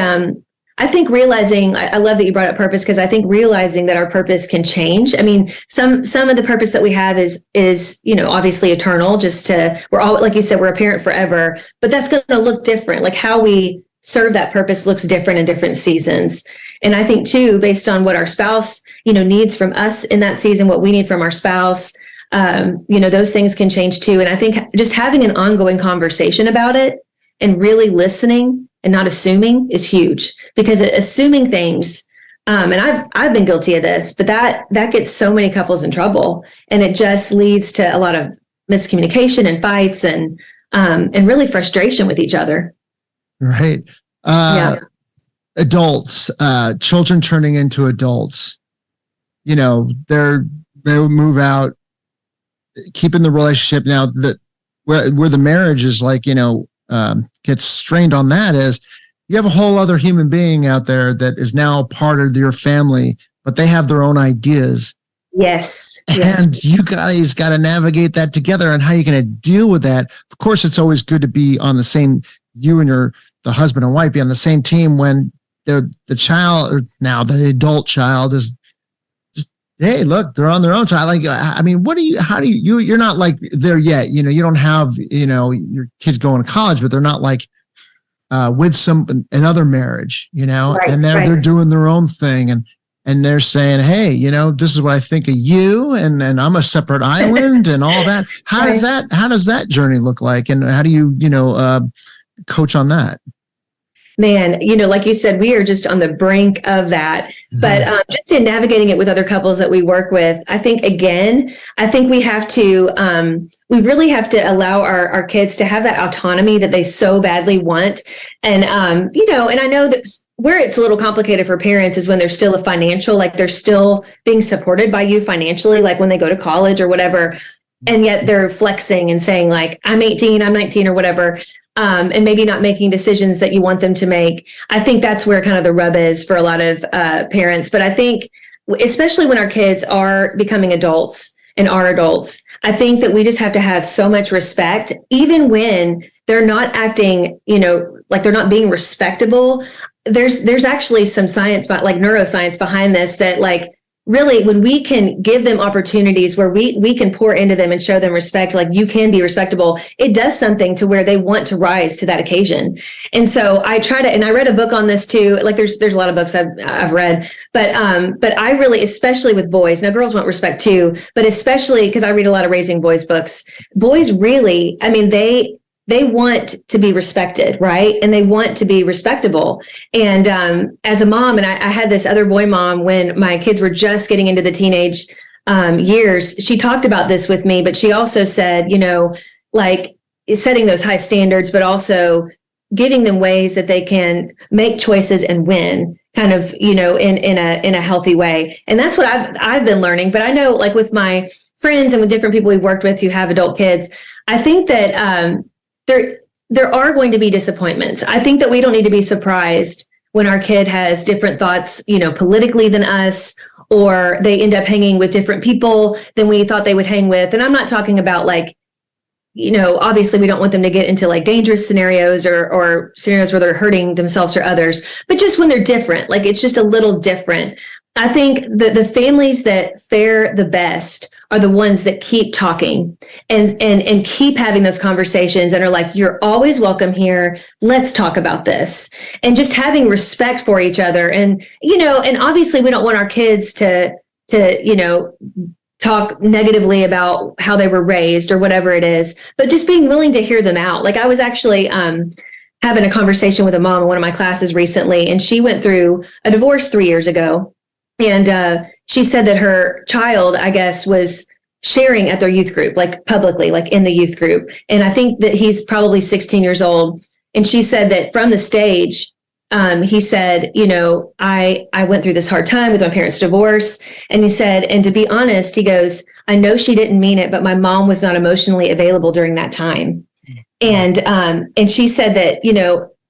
realizing, I love that you brought up purpose because I think realizing that our purpose can change. I mean, some of the purpose that we have is, obviously eternal, we're all, like you said, we're a parent forever, but that's going to look different. Like how we serve that purpose looks different in different seasons. And I think too, based on what our spouse, needs from us in that season, what we need from our spouse, those things can change too. And I think just having an ongoing conversation about it and really listening and not assuming is huge, because assuming things, and I've been guilty of this, but that gets so many couples in trouble, and it just leads to a lot of miscommunication and fights and really frustration with each other. Right. Adults, children turning into adults, they move out, keeping the relationship now that where the marriage is like, gets strained on that is you have a whole other human being out there that is now part of your family, but they have their own ideas. Yes. And you guys got to navigate that together and how you're going to deal with that. Of course, it's always good to be on the same, you and the husband and wife be on the same team when the child, or now the adult child is just, hey, look, they're on their own. So you're not like there yet, you don't have, your kids going to college, but they're not like with another marriage, right, and they're doing their own thing. And they're saying, hey, this is what I think of you. And I'm a separate island and all that. How does that journey look like? And how do you, coach on that? Man, like you said, we are just on the brink of that. But just in navigating it with other couples that we work with, I think we have to, we really have to allow our kids to have that autonomy that they so badly want. And, and I know that where it's a little complicated for parents is when they're still like they're still being supported by you financially, like when they go to college or whatever. And yet they're flexing and saying like, I'm 18, I'm 19 or whatever. And maybe not making decisions that you want them to make. I think that's where kind of the rub is for a lot of parents. But I think especially when our kids are becoming adults and are adults, I think that we just have to have so much respect, even when they're not acting, like they're not being respectable. There's actually some science, like neuroscience behind this, that like really when we can give them opportunities where we can pour into them and show them respect, like you can be respectable, it does something to where they want to rise to that occasion. And so I try to, and I read a book on this too. Like there's a lot of books I've read, but I really, especially with boys, now girls want respect too, but especially because I read a lot of raising boys books, boys really, I mean, they want to be respected, right? And they want to be respectable. And as a mom, and I had this other boy mom when my kids were just getting into the teenage years, she talked about this with me, but she also said, like setting those high standards, but also giving them ways that they can make choices and win kind of, in a healthy way. And that's what I've been learning. But I know, like with my friends and with different people we've worked with who have adult kids, I think that there are going to be disappointments. I think that we don't need to be surprised when our kid has different thoughts, politically than us, or they end up hanging with different people than we thought they would hang with. And I'm not talking about like, obviously we don't want them to get into like dangerous scenarios or scenarios where they're hurting themselves or others, but just when they're different, like it's just a little different. I think that the families that fare the best are the ones that keep talking and keep having those conversations and are like, you're always welcome here. Let's talk about this. And just having respect for each other. And, and obviously we don't want our kids to talk negatively about how they were raised or whatever it is, but just being willing to hear them out. Like I was actually, having a conversation with a mom in one of my classes recently, and she went through a divorce 3 years ago. And she said that her child, I guess, was sharing at their youth group, like publicly, like in the youth group. And I think that he's probably 16 years old. And she said that from the stage, he said, I went through this hard time with my parents' divorce. And he said, and to be honest, he goes, I know she didn't mean it, but my mom was not emotionally available during that time. And she said that,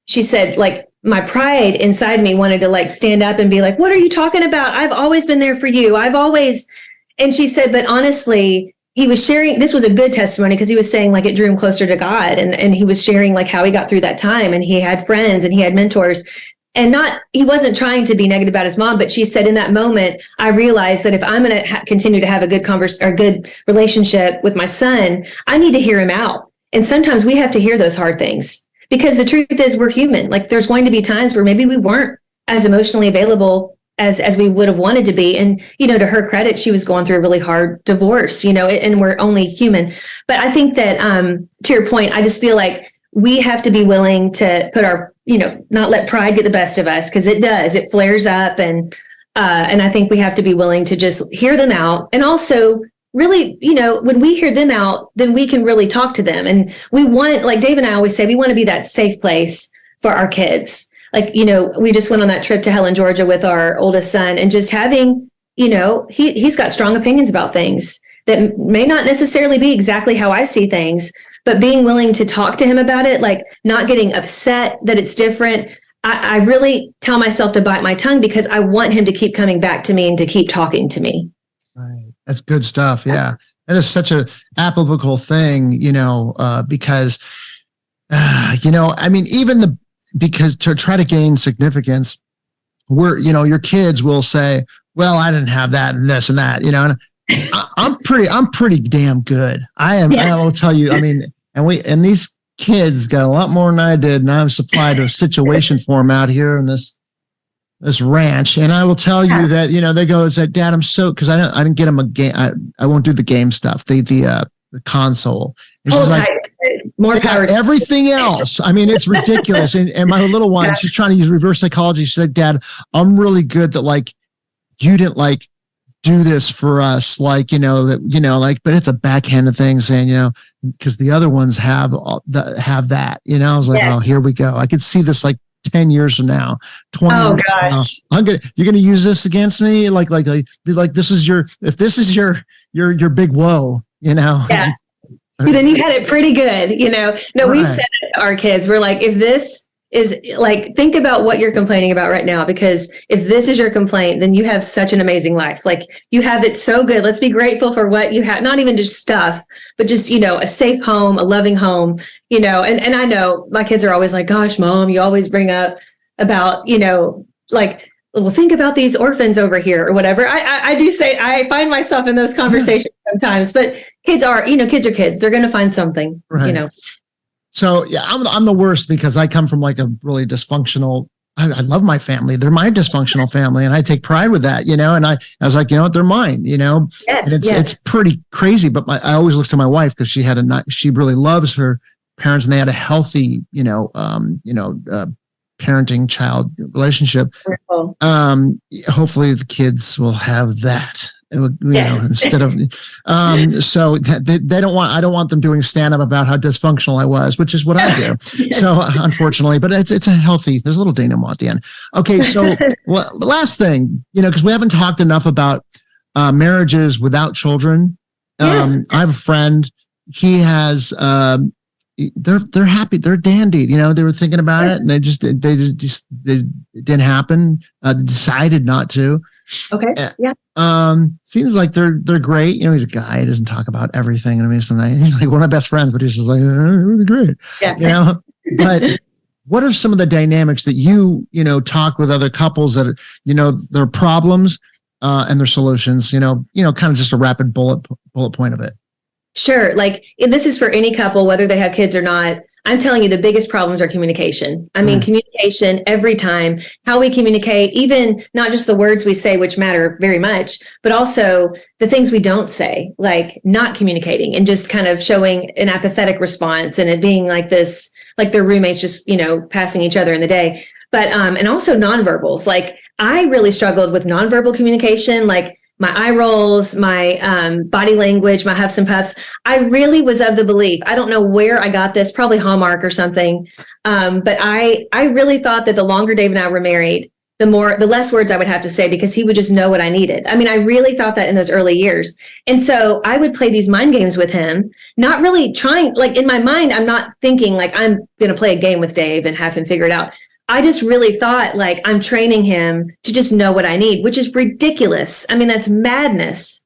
she said, like, my pride inside me wanted to like stand up and be like, what are you talking about? I've always been there for you. And she said, but honestly, he was sharing, this was a good testimony because he was saying like it drew him closer to God. And he was sharing like how he got through that time, and he had friends and he had mentors, and he wasn't trying to be negative about his mom, but she said in that moment, I realized that if I'm going to continue to have a good relationship with my son, I need to hear him out. And sometimes we have to hear those hard things. Because the truth is we're human. Like there's going to be times where maybe we weren't as emotionally available as we would have wanted to be. And, to her credit, she was going through a really hard divorce, and we're only human. But I think that, to your point, I just feel like we have to be willing to put our, not let pride get the best of us, because it does, it flares up. And I think we have to be willing to just hear them out. And also really, when we hear them out, then we can really talk to them. And we want, like Dave and I always say, we want to be that safe place for our kids. Like, we just went on that trip to Helen, Georgia with our oldest son, and just having, he's got strong opinions about things that may not necessarily be exactly how I see things, but being willing to talk to him about it, like not getting upset that it's different. I really tell myself to bite my tongue because I want him to keep coming back to me and to keep talking to me. Right. That's good stuff. Yeah. That is such a applicable thing, because, I mean, because to try to gain significance, your kids will say, well, I didn't have that and this and that, and I'm pretty damn good. I am. Yeah. I will tell you, I mean, and these kids got a lot more than I did. And I'm supplied a situation for them out here in this ranch. And I will tell you that, they go and say, Dad, I'm so, cause I didn't get them a game. I won't do the game stuff. The console. And she's like, more power. Everything else. I mean, it's ridiculous. And my little one, she's trying to use reverse psychology. She said, Dad, I'm really good that like, you didn't like do this for us. Like, but it's a backhanded thing saying, cause the other ones have that, I was like, Oh, here we go. I could see this like 10 years from now, 20 oh years gosh, from now. You're going to use this against me. Like this is if this is your big woe, Yeah. Then you had it pretty good, No, right. We've said it to our kids. We're like, if this is like, think about what you're complaining about right now, because if this is your complaint, then you have such an amazing life. Like, you have it so good. Let's be grateful for what you have, not even just stuff, but just, a safe home, a loving home, and I know my kids are always like, gosh, Mom, you always bring up about, like, well, think about these orphans over here or whatever. I do say, I find myself in those conversations sometimes, but kids are kids. They're going to find something, Right. So yeah, I'm the worst because I come from like a really dysfunctional. I love my family. They're my dysfunctional family, and I take pride with that. And I was like, they're mine. Yes, and it's pretty crazy. But I always look to my wife because she really loves her parents, and they had a healthy, parenting child relationship. Wonderful. Hopefully the kids will have that. Yes. Instead of, so they don't want, I don't want them doing stand up about how dysfunctional I was, which is what I do. So unfortunately, but it's a healthy, there's a little denouement at the end. Okay. So last thing, because we haven't talked enough about marriages without children. Yes. I have a friend, he has, they're happy. They're dandy. They were thinking about it and they didn't happen. They decided not to. Okay. Yeah. Seems like they're great. He's a guy. He doesn't talk about everything. I mean, he's like one of my best friends, but he's just like, really great. Yeah. But what are some of the dynamics that you talk with other couples that, their problems, and their solutions, kind of just a rapid bullet point of it. Sure. Like, this is for any couple, whether they have kids or not. I'm telling you, the biggest problems are communication. I mean, communication every time, how we communicate, even not just the words we say, which matter very much, but also the things we don't say, like not communicating and just kind of showing an apathetic response and it being like this, like their roommates just, passing each other in the day. But, and also nonverbals. Like, I really struggled with nonverbal communication, like my eye rolls, my body language, my huffs and puffs. I really was of the belief, I don't know where I got this, probably Hallmark or something. But I really thought that the longer Dave and I were married, the less words I would have to say because he would just know what I needed. I mean, I really thought that in those early years. And so I would play these mind games with him, not really trying, like in my mind, I'm not thinking like I'm going to play a game with Dave and have him figure it out. I just really thought like I'm training him to just know what I need, which is ridiculous. I mean, that's madness.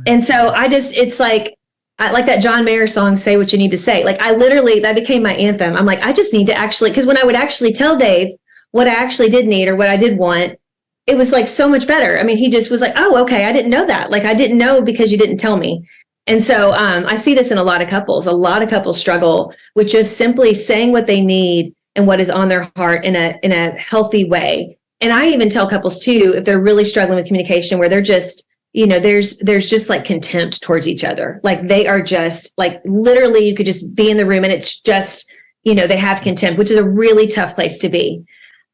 And so it's like, I like that John Mayer song, Say What You Need to Say. Like that became my anthem. I'm like, I just need to actually, because when I would actually tell Dave what I actually did need or what I did want, it was like so much better. I mean, he just was like, oh, okay, I didn't know that. Like, I didn't know because you didn't tell me. And so I see this in a lot of couples. A lot of couples struggle with just simply saying what they need and what is on their heart in a healthy way. And I even tell couples too, if they're really struggling with communication, where they're just, there's just like contempt towards each other. Like, they are just like, literally you could just be in the room and it's just, they have contempt, which is a really tough place to be.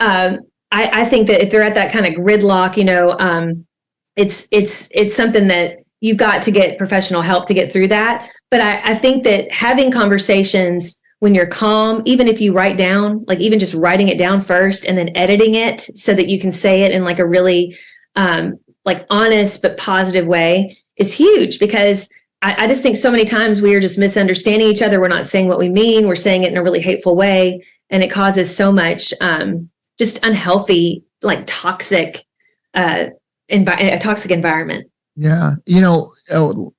I think that if they're at that kind of gridlock, it's something that you've got to get professional help to get through that. But I think that having conversations when you're calm, even if you write down, like even just writing it down first and then editing it so that you can say it in like a really like honest but positive way is huge, because I just think so many times we are just misunderstanding each other. We're not saying what we mean. We're saying it in a really hateful way. And it causes so much just unhealthy, like toxic, a toxic environment. Yeah. The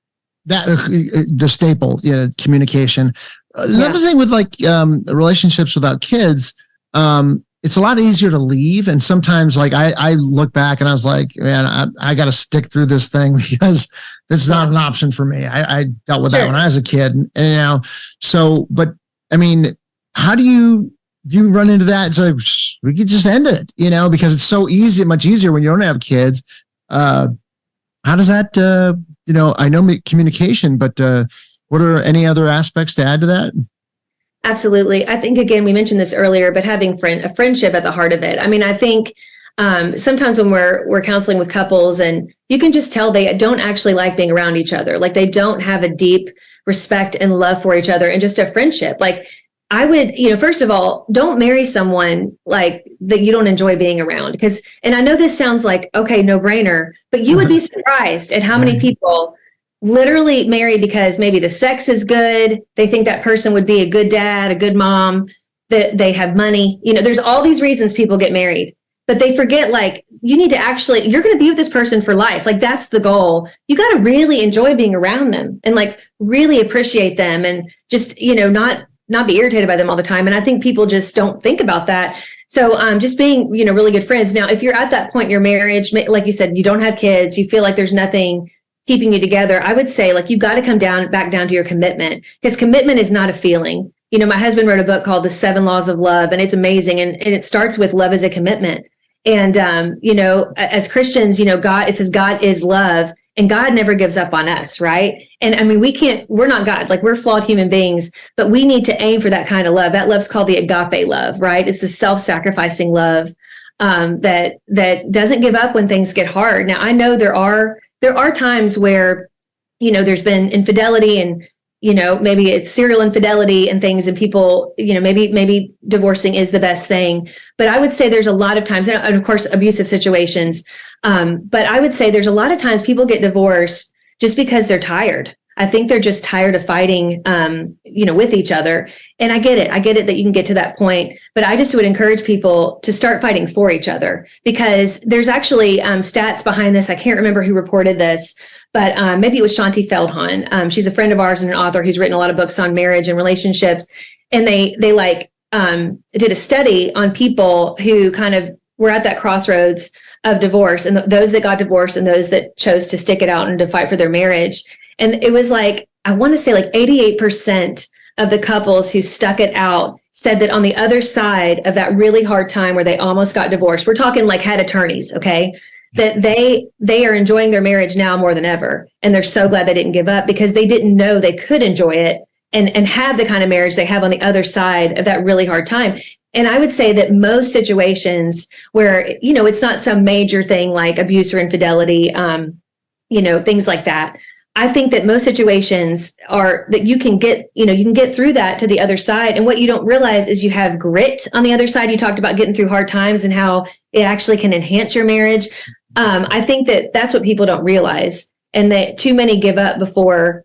staple, communication. Another thing with like relationships without kids, it's a lot easier to leave. And sometimes like I look back and I was like, man, I got to stick through this thing because this is not an option for me. I dealt with that when I was a kid. And, but I mean, how do you run into that? So we could just end it, because it's so easy, much easier when you don't have kids. How does that, I know communication, but what are any other aspects to add to that? Absolutely. I think, again, we mentioned this earlier, but having a friendship at the heart of it. I mean, I think sometimes when we're counseling with couples and you can just tell they don't actually like being around each other. Like, they don't have a deep respect and love for each other and just a friendship. Like, I would, first of all, don't marry someone like that you don't enjoy being around. And I know this sounds like, okay, no brainer, but you would be surprised at how many people literally marry because maybe the sex is good. They think that person would be a good dad, a good mom, that they have money. There's all these reasons people get married, but they forget, like, you need to actually, you're going to be with this person for life. Like, that's the goal. You got to really enjoy being around them and like really appreciate them and just, not be irritated by them all the time. And I think people just don't think about that. So just being, really good friends. Now, if you're at that point in your marriage, like you said, you don't have kids, you feel like there's nothing keeping you together, I would say, like, you've got to come back down to your commitment, because commitment is not a feeling. My husband wrote a book called The 7 Laws of Love, and it's amazing. And it starts with love as a commitment. And, as Christians, it says God is love, and God never gives up on us. Right. And I mean, we're not God, like, we're flawed human beings, but we need to aim for that kind of love. That love's called the agape love, right? It's the self-sacrificing love, that doesn't give up when things get hard. Now, I know there are times where, there's been infidelity and, maybe it's serial infidelity and things, and people, maybe divorcing is the best thing. But I would say there's a lot of times, and of course, abusive situations. But I would say there's a lot of times people get divorced just because they're tired. I think they're just tired of fighting, with each other. And I get it that you can get to that point, but I just would encourage people to start fighting for each other, because there's actually stats behind this. I can't remember who reported this, but maybe it was Shanti Feldhahn. She's a friend of ours and an author who's written a lot of books on marriage and relationships. And they did a study on people who kind of were at that crossroads of divorce, and those that got divorced and those that chose to stick it out and to fight for their marriage. And it was like, I want to say like 88% of the couples who stuck it out said that on the other side of that really hard time where they almost got divorced, we're talking like had attorneys, okay, that they are enjoying their marriage now more than ever. And they're so glad they didn't give up, because they didn't know they could enjoy it and have the kind of marriage they have on the other side of that really hard time. And I would say that most situations where, it's not some major thing like abuse or infidelity, things like that. I think that most situations are that you can get through that to the other side. And what you don't realize is you have grit on the other side. You talked about getting through hard times and how it actually can enhance your marriage. I think that that's what people don't realize, and that too many give up before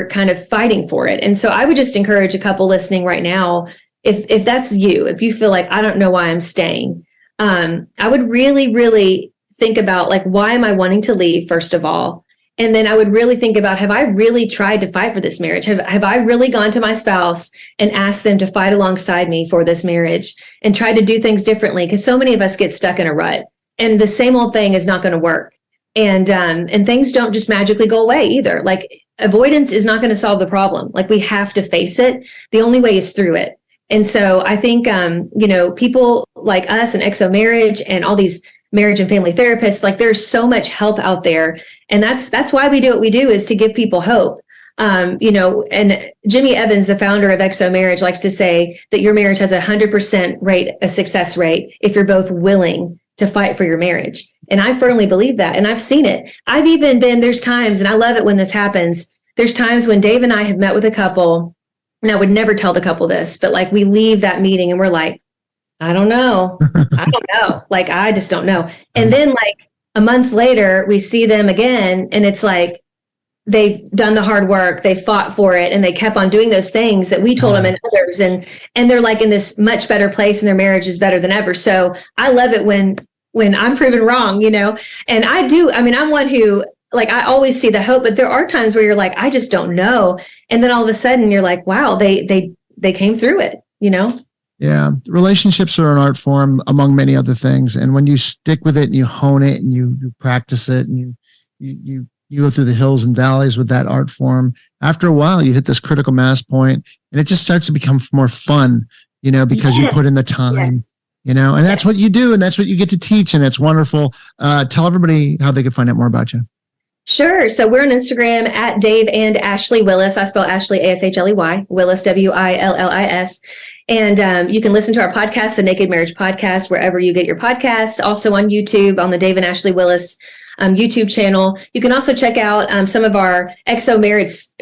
kind of fighting for it. And so I would just encourage a couple listening right now, if that's you, if you feel like, I don't know why I'm staying, I would really, really think about, like, why am I wanting to leave, first of all? And then I would really think about, have I really tried to fight for this marriage? Have I really gone to my spouse and asked them to fight alongside me for this marriage and try to do things differently? Because so many of us get stuck in a rut, and the same old thing is not going to work. And things don't just magically go away either. Like, avoidance is not going to solve the problem. Like, we have to face it. The only way is through it. And so I think, people like us and XO Marriage and all these marriage and family therapists, like, there's so much help out there. And that's why we do what we do, is to give people hope. And Jimmy Evans, the founder of XO Marriage, likes to say that your marriage has 100% a success rate if you're both willing to fight for your marriage. And I firmly believe that. And I've seen it. I've even there's times, and I love it when this happens. There's times when Dave and I have met with a couple, and I would never tell the couple this, but like, we leave that meeting and we're like, I don't know. I don't know. Like, I just don't know. And then like a month later, we see them again, and it's like, they've done the hard work, they fought for it, and they kept on doing those things that we told them and others. And they're like in this much better place, and their marriage is better than ever. So I love it when I'm proven wrong, and I'm one who, like, I always see the hope, but there are times where you're like, I just don't know. And then all of a sudden you're like, wow, they came through it, Yeah. Relationships are an art form among many other things. And when you stick with it and you hone it and you practice it and you go through the hills and valleys with that art form, after a while you hit this critical mass point, and it just starts to become more fun, because you put in the time, and that's what you do. And that's what you get to teach. And it's wonderful. Tell everybody how they can find out more about you. Sure. So we're on Instagram at Dave and Ashley Willis. I spell Ashley ASHLEY, Willis WILLIS. And you can listen to our podcast, the Naked Marriage Podcast, wherever you get your podcasts. Also on YouTube, on the Dave and Ashley Willis YouTube channel. You can also check out some of our XO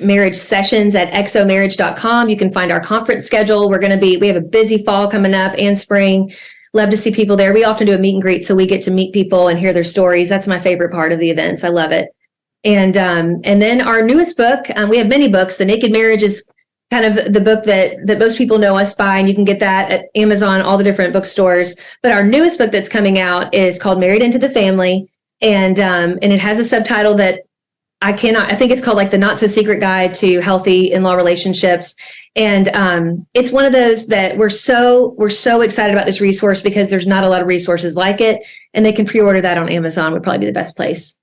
marriage sessions at xomarriage.com. You can find our conference schedule. We have a busy fall coming up and spring. Love to see people there. We often do a meet and greet, so we get to meet people and hear their stories. That's my favorite part of the events. I love it. And then our newest book, we have many books. The Naked Marriage is kind of the book that most people know us by, and you can get that at Amazon, all the different bookstores. But our newest book that's coming out is called Married into the Family, and it has a subtitle that I think it's called like the Not So Secret Guide to Healthy In-Law Relationships. And it's one of those that we're so excited about this resource because there's not a lot of resources like it, and they can pre-order that on Amazon would probably be the best place.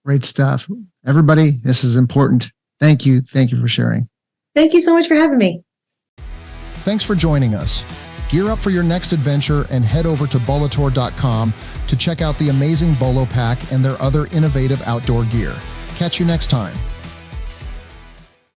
Great stuff. Everybody, this is important. Thank you. Thank you for sharing. Thank you so much for having me. Thanks for joining us. Gear up for your next adventure and head over to bolator.com to check out the amazing Bolo Pack and their other innovative outdoor gear. Catch you next time.